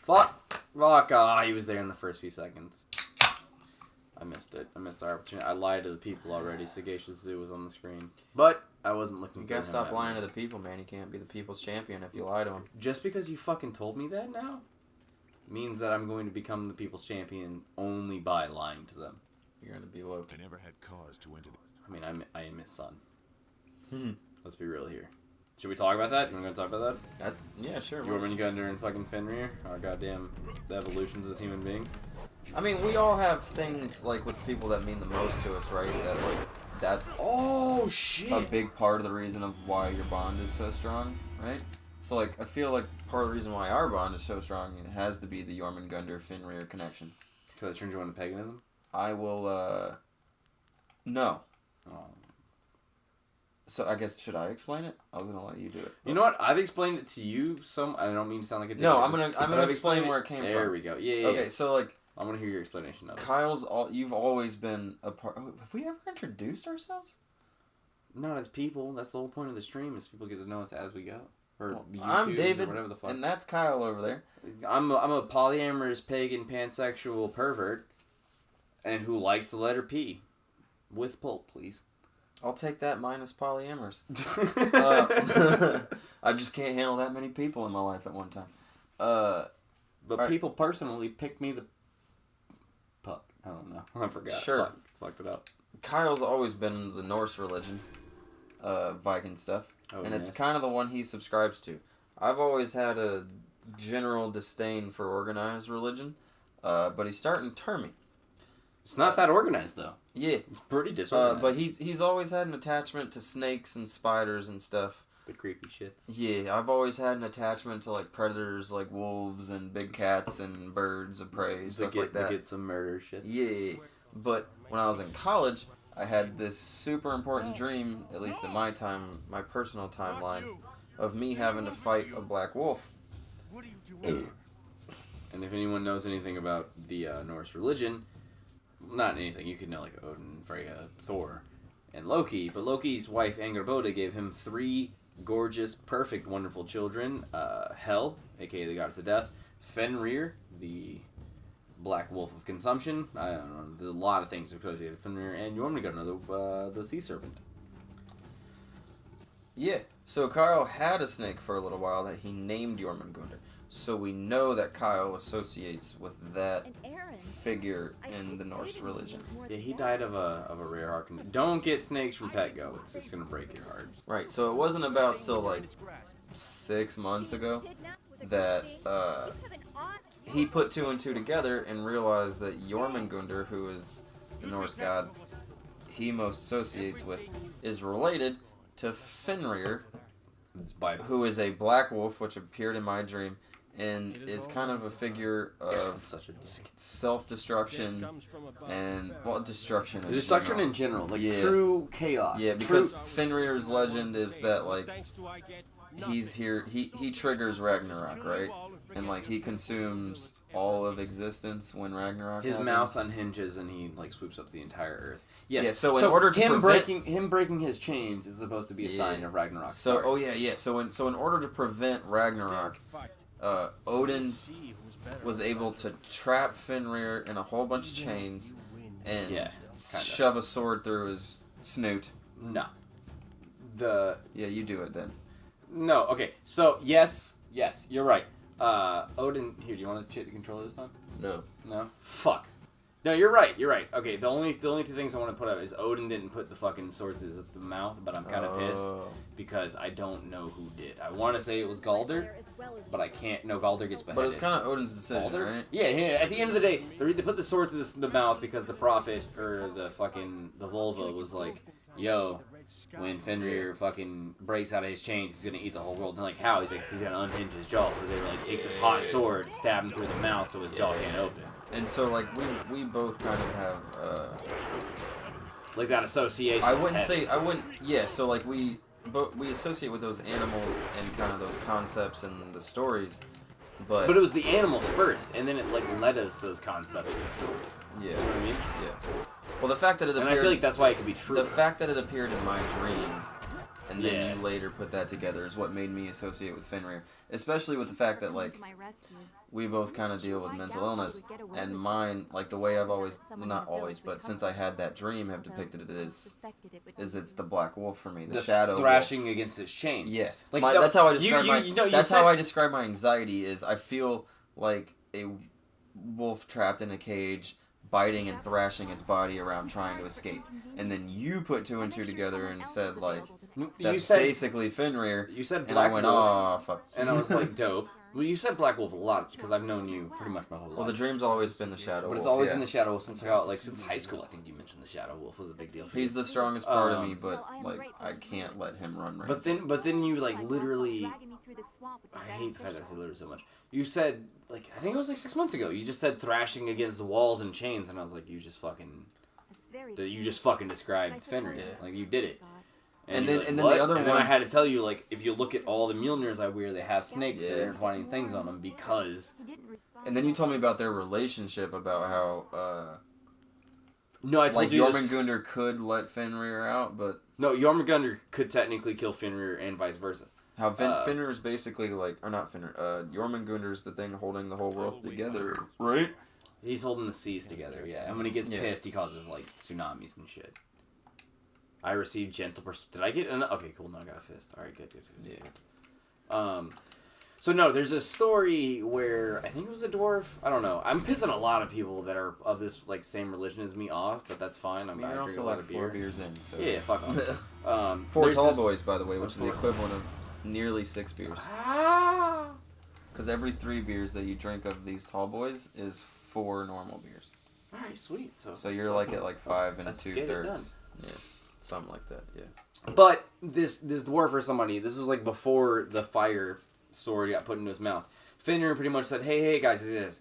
Fuck. Ah, he was there in the first few seconds. I missed it. I missed the opportunity. I lied to the people already. Sagacious Zoo was on the screen. But I wasn't looking You for gotta stop lying to to the people, man. You can't be the people's champion if you lie to them. Just because you fucking told me that now means that I'm going to become the people's champion only by lying to them. You're gonna be Loki. I never had cause to enter I mean, I am his son. Let's be real here. Should we talk about that? You want to talk about that? Yeah, sure. Jormangundr and fucking Fenrir, our goddamn evolutions as human beings. I mean, we all have things like with people that mean the most to us, right? That Oh shit! a big part of the reason of why your bond is so strong, right? So like, I feel like part of the reason why our bond is so strong it has to be the Jormangundr Fenrir connection. Because it turned you on to paganism. I will. No. Oh. So I guess should I explain it? I was gonna let you do it. You know what? I've explained it to you. I don't mean to sound like a dick. No, I'm gonna explain where it came from. There we go. Yeah. Okay, so like. I want to hear your explanation of it. You've always been a part. Have we ever introduced ourselves? Not as people. That's the whole point of the stream is people get to know us as we go. Or I'm David, or whatever the fuck. and that's Kyle over there. I'm a polyamorous pagan pansexual pervert, and who likes the letter P, with pulp, please. I'll take that minus polyamorous. I just can't handle that many people in my life at one time. But people personally picked me the puck. I don't know. I forgot. Sure. Fucked it up. Kyle's always been into the Norse religion, Viking stuff, and it's kind of the one he subscribes to. I've always had a general disdain for organized religion, but he's starting to turn me. It's not that organized though. Yeah, it's pretty disorganized. But he's always had an attachment to snakes and spiders and stuff. The creepy shits. Yeah, I've always had an attachment to like predators, like wolves and big cats and birds of prey, stuff like that. To get some murder shit. Yeah, but when I was in college, I had this super important dream, at least in my personal timeline, of me having to fight a black wolf. And if anyone knows anything about the Norse religion, not anything, you could know like Odin, Freya, Thor, and Loki, but Loki's wife Angerboda gave him 3 gorgeous, perfect, wonderful children. Hel, aka the goddess of death, Fenrir, the black wolf of consumption. I don't know, there's a lot of things associated with Fenrir, and Jormungandr, the sea serpent. Yeah, so Kyle had a snake for a little while that he named Jormungundr. So we know that Kyle associates with that figure in the Norse religion. Yeah, he died of a rare heart condition. Don't get snakes from Petco. It's just gonna break your heart. Right. So it wasn't about till like 6 months ago that he put 2 and 2 together and realized that Jormungandr, who is the Norse god he most associates with, is related to Fenrir, who is a black wolf, which appeared in my dream. And is kind of a figure of self-destruction and destruction. Destruction in general, like true chaos. Yeah, because Fenrir's legend is that like he's here. He triggers Ragnarok, right? And like he consumes all of existence when Ragnarok. His happens. Mouth unhinges and he like swoops up the entire earth. Yes. Yeah. So in order to him breaking his chains is supposed to be a sign of Ragnarok. So So in order to prevent Ragnarok. Odin was able to trap Fenrir in a whole bunch of chains and shove a sword through his snoot. No. Yeah, you do it then. No, okay. So, yes, you're right. Odin, here, do you want to hit the controller this time? No. No? Fuck. No, you're right. Okay, the only 2 things I want to put up is Odin didn't put the fucking sword through the mouth, but I'm kind of pissed because I don't know who did. I want to say it was Galder, but I can't. No, Galder gets beheaded. But it's kind of Odin's decision, Galder? right? Yeah. At the end of the day, they put the sword through the mouth because the prophet or the vulva was like, "Yo, when Fenrir fucking breaks out of his chains, he's gonna eat the whole world." And like, how? He's like, he's gonna unhinge his jaw. So they were like, take this hot sword, stab him through the mouth so his jaw can't open. And so, like, we both kind of have, like that association. Yeah, so, like, we associate with those animals and kind of those concepts and the stories, but it was the animals first, and then it, like, led us those concepts and stories. Yeah. You know what I mean? Yeah. Well, the fact that it appeared... And I feel like that's why it could be true. The fact that it appeared in my dream and then you later put that together is what made me associate with Fenrir. Especially with the fact that, like, we both kind of deal with mental illness, and mine, like, the way I've always, not always, but since I had that dream, have depicted it is it's the black wolf for me, the shadow thrashing wolf. Against its chains. Yes. Like, That's how I describe how I describe my anxiety is I feel like a wolf trapped in a cage, biting and thrashing its body around trying to escape. And then you put 2 and 2 together and said, like, that's basically Fenrir. You said and Black I went, Wolf, oh, fuck. and I was like, dope. Well, you said Black Wolf a lot, because I've known you pretty much my whole life. Well, the dream's always been the Shadow Wolf. But it's always been the Shadow Wolf since I got, like, since high school. I think you mentioned the Shadow Wolf was a big deal for you. He's the strongest part of me, but, like, I can't let him run right. But then you, like, literally... I hate the fact that I say literally so much. You said, like, I think it was like 6 months ago, you just said thrashing against the walls and chains, and I was like, you just fucking described Fenrir. Yeah. Like, you did it. And then, then, like, and then what? the other and one... then I had to tell you, like, if you look at all the Mjolnirs I wear, they have snakes and intertwining things on them because... And then you told me about their relationship, about how, No, I told you Jormangundr could let Fenrir out, but... No, Jormangundr could technically kill Fenrir and vice versa. How Fenrir is basically like... Or not Fenrir, Jormangundr is the thing holding the whole world together, right? He's holding the seas together, yeah. And when he gets pissed, he causes, like, tsunamis and shit. I received gentle Did I get okay, cool. No, I got a fist. All right, good. Yeah. So no, there's a story where I think it was a dwarf. I don't know. I'm pissing a lot of people that are of this like same religion as me off, but that's fine. I you're drink also a lot like of 4 beer. beers in, so Yeah, fuck off. 4 tall boys, by the way, which is the equivalent of nearly 6 beers. Because every 3 beers that you drink of these tall boys is 4 normal beers. All right, sweet. So you're like at like 5 and 2/3. Yeah. Something like that, yeah. But this dwarf or somebody, this was like before the fire sword got put into his mouth. Fenrir pretty much said, hey guys,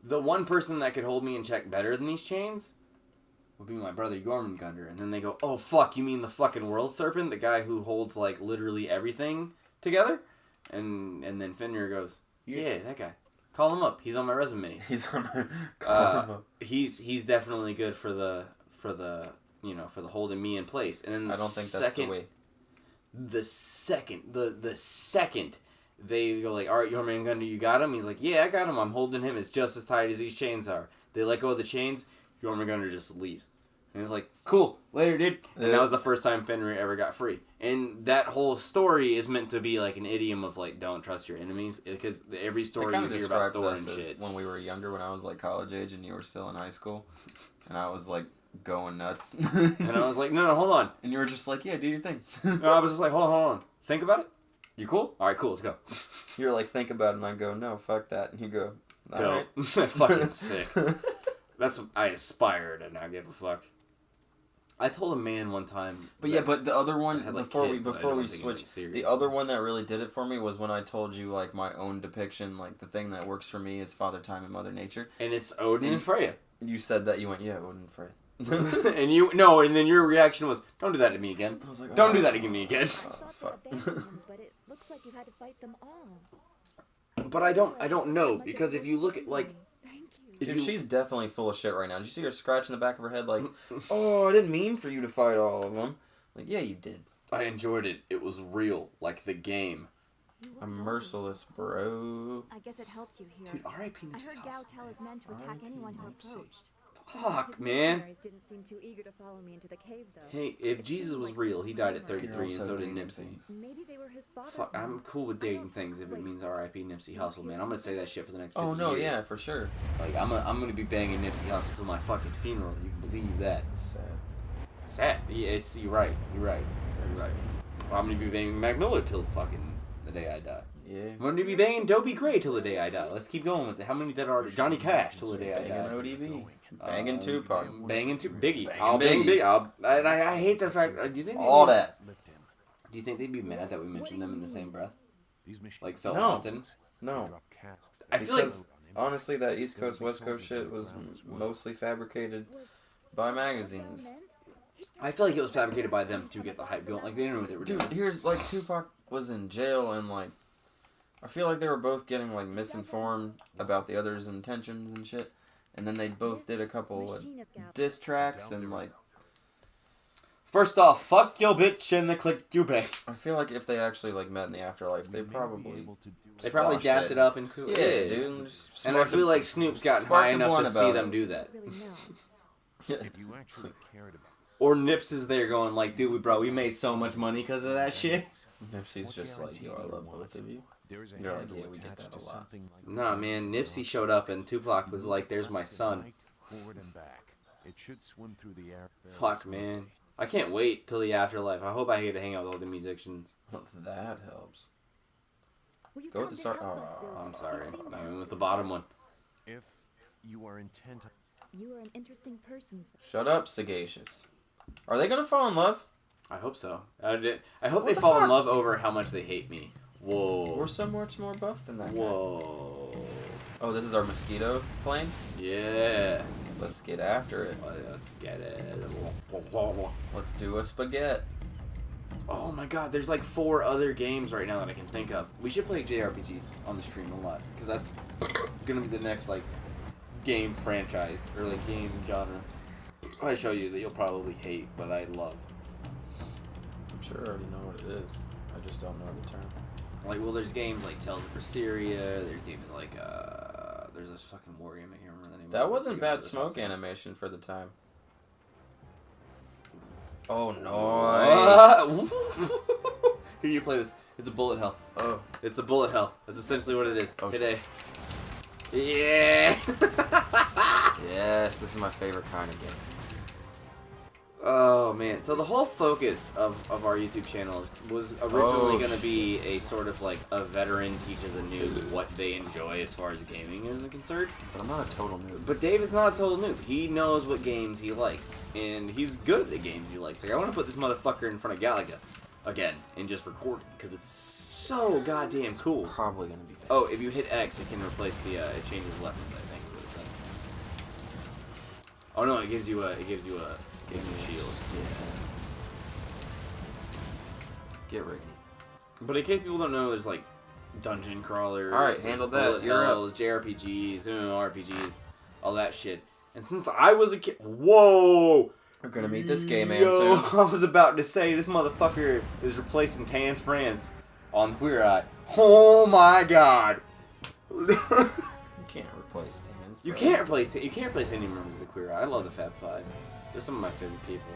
the one person that could hold me in check better than these chains would be my brother Jormungandr. And then they go, oh fuck, you mean the fucking world serpent? The guy who holds like literally everything together? And then Fenrir goes, yeah, that guy. Call him up. He's on my resume. He's on my... Call him up. He's definitely good for the holding me in place. And then I don't think that's the way. The second they go like, all right, Jormungandr, you got him? He's like, yeah, I got him. I'm holding him. It's just as tight as these chains are. They let go of the chains. Jormungandr just leaves. And he's like, cool, later, dude. And that was the first time Fenrir ever got free. And that whole story is meant to be like an idiom of like, don't trust your enemies. Because every story you hear about Thor and shit. When we were younger, when I was like college age and you were still in high school. And I was like, going nuts. And I was like, no, hold on. And you were just like, yeah, do your thing. No, I was just like, hold on. Think about it. You cool? All right, cool, let's go. You're like, think about it, and I go, no, fuck that. And you go, all right. Fucking sick. That's what I aspire to not give a fuck. I told a man one time. But yeah, but the other one, had, like, before we switch, the other one that really did it for me was when I told you, like, my own depiction, like, the thing that works for me is Father Time and Mother Nature. And it's Odin and Freya. You said that, you went, yeah, Odin and Freya. and then your reaction was, don't do that to me again. I was like, don't do that to me again. Oh, fuck. But it looks like you had to fight them all. But I don't know, because if you look at like, dude, she's definitely full of shit right now. Did you see her scratching the back of her head like, oh, I didn't mean for you to fight all of them. Like, yeah, you did. I enjoyed it. It was real, like the game. I'm merciless, bro. I guess it helped you here. Dude, R.I.P. I heard Gahm tell his men to attack anyone who approached. Fuck, man. Didn't seem too eager to follow me into the cave, though. Hey, if Jesus was real, he died at 33 and so did Nipsey. Maybe they were his father's Fuck, I'm cool with dating things if it means R.I.P. Nipsey Hussle, man. I'm gonna say that shit for the next 50 years. Oh, no, yeah, for sure. Like, I'm gonna be banging Nipsey Hussle till my fucking funeral. You can believe that. Sad. Yeah, you're right. You're right. Well, I'm gonna be banging Mac Miller till fucking the day I die. Yeah. I'm gonna be banging Dopey Gray till the day I die. Let's keep going with it. How many that are? Johnny Cash till the day I die. Banging ODB. Banging Tupac. Banging Biggie. I'll bang Biggie. I hate the fact. Do you think all that? Do you think they'd be mad that we mentioned them in the same breath? Like so No. often? No. I feel like honestly, that East Coast West Coast shit was mostly fabricated by magazines. I feel like it was fabricated by them to get the hype going. Like they didn't know what they were doing. Dude, here's like Tupac was in jail and like I feel like they were both getting like misinformed about the other's intentions and shit. And then they both did a couple of diss tracks and like First off, fuck your bitch and the click you bang. I feel like if they actually like met in the afterlife, they probably dapped it up and cool. Yeah, dude. And I feel like Snoop's gotten high enough to see them do that. Really know. If you actually cared about Or Nips is there going like, dude, bro, we made so much money because of that shit. Nipsey's just like, yo, I love both of you. there's a They're like, handle yeah, we get attached that to a lot. something like Nah, man, Nipsey showed up and Tupac was like, there's my son. right, forward and back. It should swim through the air. Fuck, man. I can't wait till the afterlife. I hope I get to hang out with all the musicians. That helps. Well, you Go with the come to start. help us, Sylvie. I'm sorry. You seem I to- went with the bottom one. If you are intent on You are an interesting person. Shut up, Sagacious. Are they gonna fall in love? I hope so. I hope What they the fall in fuck? love over how much they hate me. Whoa. We're so much more buff than that guy. Whoa. Oh, this is our mosquito plane? Yeah. Let's get after it. Let's get it. Let's do a spaghetti. Oh my god, there's like 4 other games right now that I can think of. We should play JRPGs on the stream a lot, because that's gonna be the next like game franchise or like game genre I show you that you'll probably hate, but I love. I'm sure I already know what it is. I just don't know the term. Like, well, there's games like Tales of Berseria. There's games like there's this fucking war game I can't remember the name. That of it. wasn't You bad remember smoke the animation for the time. Oh, title. nice. Here, you play this. It's a bullet hell. Oh, It's a bullet hell. That's essentially what it is. Oh, Hit shit. A. Yeah. yes, this is my favorite kind of game. Oh man, so the whole focus of our YouTube channel was originally Oh, going to be a sort of like a veteran teaches a noob what they enjoy as far as gaming is concerned. But I'm not a total noob. But Dave is not a total noob. He knows what games he likes, and he's good at the games he likes. Like, I want to put this motherfucker in front of Galaga again and just record it because it's so goddamn cool. Probably gonna be bad. Oh, if you hit X, it can replace the it changes weapons. I think is what it said. Oh no, it gives you a shield. Yeah. Get ready. But in case people don't know, there's like dungeon crawlers. Alright, there's handle that. bullet You're up. hells, JRPGs, MMORPGs, all that shit. And since I was a kid, whoa! We're gonna meet this gay man Yo, soon. I was about to say this motherfucker is replacing Tan France on Queer Eye. Oh my god! You can't replace Tans. You bro. can't replace it. You can't replace any members of the Queer Eye. I love the Fab Five. They're some of my favorite people.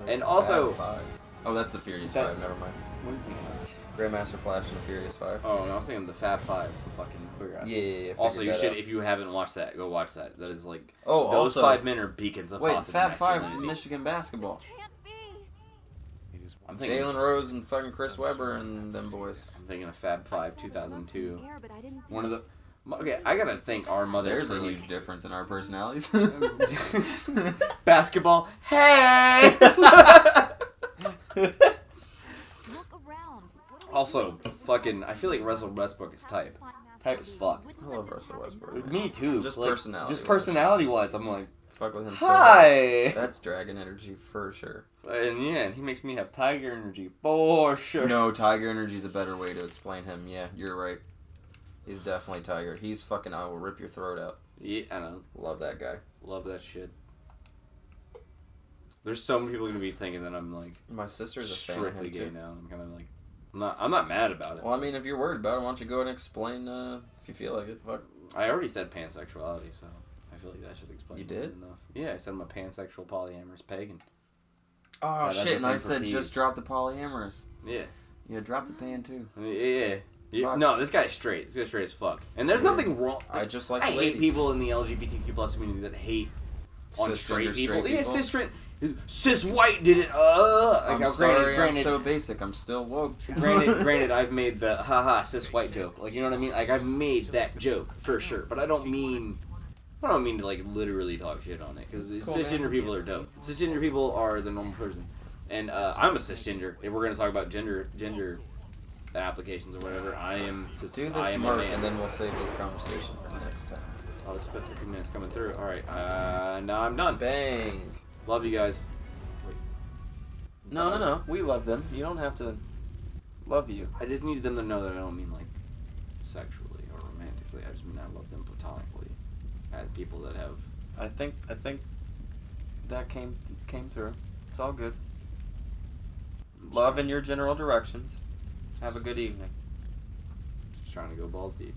And also, Fab Five. Oh, that's the Furious That- Five. Never mind. what do you think about? Grandmaster Flash and the Furious Five. Oh, no, I was thinking the Fab Five from fucking Queer Eye. Yeah. Also, you figured should, that out. if you haven't watched that, go watch that. That is like, Oh, those also, 5 men are beacons of wait, positive Fab Five, masculinity. Michigan basketball. Can't be. it is I'm thinking, Jalen Rose and fucking Chris Webber and them boys. I'm thinking of Fab Five 2002. Air, but I didn't One of the. Okay, I gotta thank our mother There's for a like, huge difference in our personalities. basketball. Hey. look around. What are we Also, doing? fucking, I feel like Russell Westbrook is type. Type as fuck. I love Russell Westbrook. Me too. Just like, personality Just wise. personality-wise, I'm like, Fuck with him hi. so bad. That's dragon energy for sure. And yeah, and he makes me have tiger energy for sure. No, Tiger Energy is a better way to explain him. Yeah, you're right. He's definitely Tiger. He's fucking, I will rip your throat out. Yeah, I know. Love that guy. Love that shit. There's so many people gonna be thinking that I'm like My sister's a fan of strictly him gay too. now. I'm kind of like, I'm not mad about it. Well, I mean, if you're worried about it, why don't you go and explain if you feel like it? Fuck. I already said pansexuality, so I feel like that should explain You it did? enough. Yeah, I said I'm a pansexual polyamorous pagan. Oh, that's shit, a and I thing for said peas. just drop the polyamorous. Yeah. Yeah, drop the pan too. Yeah. Fuck. No, this guy's straight. This guy's straight as fuck. And there's nothing wrong. I just like I the hate ladies. people in the LGBTQ plus community that hate on straight people. Yeah, cis white did it. Like I'm how sorry, granted, I'm so basic. I'm still woke. granted, I've made the haha cis white joke. Like, you know what I mean? Like, I've made that joke for sure, but I don't mean to like literally talk shit on it because It's cool, cisgender man. people are dope. Cisgender people are the normal person, and I'm a cisgender. If we're gonna talk about gender applications or whatever, I am cis. Do I this am a mark, man. and then we'll save this conversation for the next time. Oh, it's about 15 minutes coming through. All right, now I'm done. Bang. Love you guys. No. We love them. You don't have to love you. I just needed them to know that I don't mean like sexually or romantically. I just mean I love them platonically, as people that have. I think that came through. It's all good. Love in your general directions. Have a good evening. Just trying to go balls deep.